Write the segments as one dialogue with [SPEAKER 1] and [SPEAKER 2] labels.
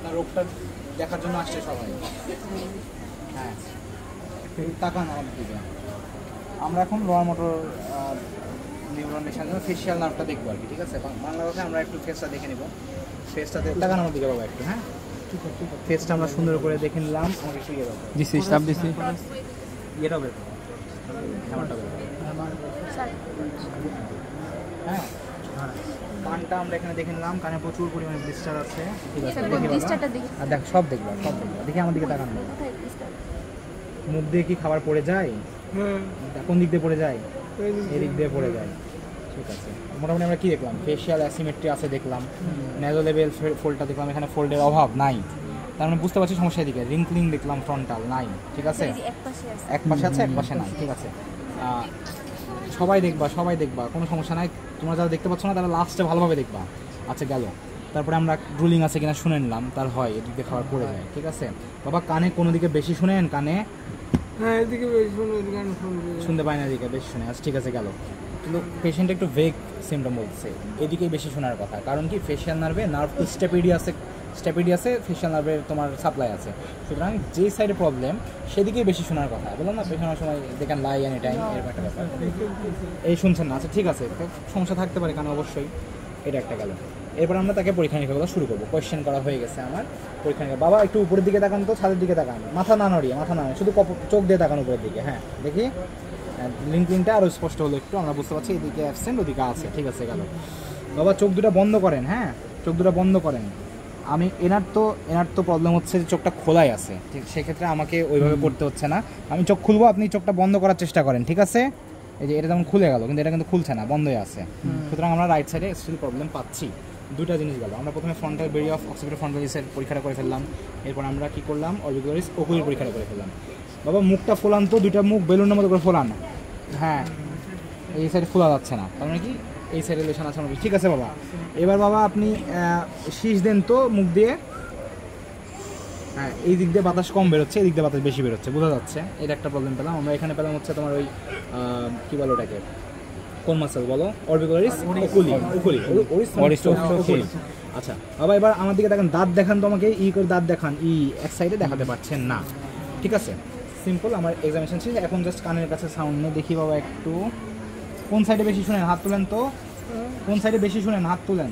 [SPEAKER 1] আপনার রোগটা দেখার জন্য আসছে সবাই। হ্যাঁ, তাকান আমার দিকে। আমরা এখন লোয়ার মোটর নিউরনের জন্য ফেশিয়াল নার্ভটা দেখবো আর কি, ঠিক আছে? বাংলা ভাষায় আমরা একটু ফেসটা দেখে নিব। ফেসটাতে তাকান আমার দিকে বাবা একটু। হ্যাঁ, ফেসটা আমরা সুন্দর করে দেখে নিলাম। আমাকে একটু ইয়ে দাও,
[SPEAKER 2] দিছি স্টাফ দিছি।
[SPEAKER 1] ইয়েটা বের করো, হ্যামারটা বের করো। হ্যাঁ, কানটা আমরা এখানে দেখে নিলাম, কানে প্রচুর পরিমাণে ব্লিস্টার আছে, ঠিক আছে? আর দেখ সব দেখবা, সব দেখবা। দেখি আমার দিকে তাকান। মুখ দিয়ে কি খাবার পড়ে যায়? কোন দিক দিয়ে পড়ে যায়? এদিক দিয়ে পড়ে যায়, ঠিক আছে। মোটামুটি আমরা কি দেখলাম? ফেশিয়াল অ্যাসিমেট্রি আছে দেখলাম, নেজো লেভেল ফোল্ডটা দেখলাম, এখানে ফোল্ডের অভাব নাই, তার মানে বুঝতে পারছি সমস্যা এদিকে। রিঙ্কলিং দেখলাম, ফ্রন্টাল নাই, ঠিক আছে? এক পাশে আছে, এক পাশে নাই, ঠিক আছে। সবাই দেখবা, সবাই দেখবা, কোনো সমস্যা নাই। তোমরা যারা দেখতে পাচ্ছ না তারা লাস্টে ভালোভাবে দেখবা। আচ্ছা গেল, তারপরে আমরা রুলিং আছে কিনা শুনে নিলাম, তার হয় এদিক দিয়ে খাবার পড়ে যায়, ঠিক আছে? বাবা কানে কোনো দিকে বেশি শুনেন? কানে
[SPEAKER 3] হ্যাঁ, এদিকে বেশি
[SPEAKER 1] শুনতে পাই না, এদিকে বেশি শুনে। আচ্ছা ঠিক আছে গেল। কিন্তু পেশেন্ট একটু ভেগ সিমটম বলছে, এদিকেই বেশি শোনার কথা। কারণ কি, ফেশিয়াল নার্ভে নার্ভ স্টেপিডিয়াসে ফেশিয়াল নার্ভের তোমার সাপ্লাই আছে, সুতরাং যেই সাইডে প্রবলেম সেদিকেই বেশি শোনার কথা। বললাম না পেশেন্টের সময় দেখেন লাই এনি টাইম, এরকম একটা ব্যাপার। এই শুনছেন না? আচ্ছা ঠিক আছে, সমস্যা থাকতে পারে কারণ অবশ্যই। এটা একটা গেল। এরপর আমরা তাকে পরীক্ষা নিরীক্ষাগুলো শুরু করবো। কোয়েশ্চেন করা হয়ে গেছে আমার। পরীক্ষা নিরীক্ষা বাবা একটু উপরের দিকে তাকান তো, ছাদের দিকে তাকান, মাথা না নড়িয়ে, মাথা না নড়িয়ে, শুধু চোখ দিয়ে তাকান উপরের দিকে। হ্যাঁ দেখি, লিঙ্কটা আরও স্পষ্ট হলো একটু, আমরা বুঝতে পারছি এদিকে অ্যাবসেন্ট, ওদিকে আছে, ঠিক আছে গেল। বাবা চোখ দুটো বন্ধ করেন। হ্যাঁ, চোখ দুটো বন্ধ করেন। আমি এনার তো প্রবলেম হচ্ছে যে চোখটা খোলাই আছে, ঠিক? সেক্ষেত্রে আমাকে ওইভাবে করতে হচ্ছে না। আমি চোখ খুলবো, আপনি চোখটা বন্ধ করার চেষ্টা করেন, ঠিক আছে? এই যে এটা যেমন খুলে গেল, কিন্তু এটা কিন্তু খুলছে না, বন্ধই আছে। সুতরাং আমরা রাইট সাইডে স্টিল প্রবলেম পাচ্ছি। দুইটা জিনিস গেল। আমরা প্রথমে ফ্রন্টাল বেরি অফ অক্সিপিটাল ফ্রন্টালিসের পরীক্ষাটা করে ফেললাম। এরপর আমরা কী করলাম? অরবিকুলারিস ওকুলির পরীক্ষাটা করে ফেললাম। বাবা মুখটা ফোলান তো, দুইটা মুখ বেলুনের মতো করে ফোলান। হ্যাঁ, এই সাইডে খোলা যাচ্ছে না, তার মানে কি এই সাইডে লেশন আছে। ঠিক আছে বাবা, এবার বাবা আপনি শীষ দেন তো মুখ দিয়ে। হ্যাঁ, এই দিক দিয়ে বাতাস কম বেরোচ্ছে, এই দিক দিয়ে বাতাস বেশি বেরোচ্ছে, বোঝা যাচ্ছে। এটা একটা প্রবলেম পেলাম আমরা। এখানে পেলাম হচ্ছে তোমার ওই কী বলো ওটাকে, কোন মাসেল বলো? Orbicularis oculi. আচ্ছা বাবা এবার আমার দিকে দেখেন, দাঁত দেখান তো আমাকে, করে দাঁত দেখান। এক সাইডে দেখাতে পারছেন না, ঠিক আছে? সিম্পল, আমার এক্সামিনেশন শেষ। এখন জাস্ট কানের কাছে সাউন্ড নেই, দেখি বাবা একটু কোন সাইডে বেশি শুনেন, হাত তুলেন তো। কোন সাইডে বেশি শুনেন, হাত তুলেন।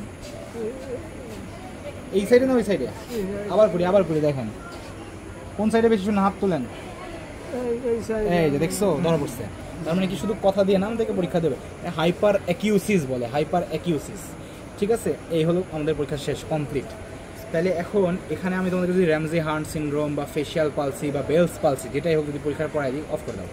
[SPEAKER 1] এই সাইডে না ওই সাইডে? আবার করি দেখেন কোন সাইডে বেশি শুনেন, হাত তুলেন। এই যে দেখছো, ধরা পড়ছে। তার মানে কি শুধু কথা দিয়ে নাম থেকে পরীক্ষা দেবে? হাইপার অ্যাকিউসিস বলে, হাইপার অ্যাকিউসিস, ঠিক আছে? এই হলো আমাদের পরীক্ষা শেষ, কমপ্লিট। তাহলে এখন এখানে আমি তোমাদের যদি র্যামজি হান্ট সিনড্রোম বা ফেশিয়াল পালসি বা বেলস পালসি যেটাই হোক যদি পরীক্ষার পড়াই দিই, অফ করে দাও।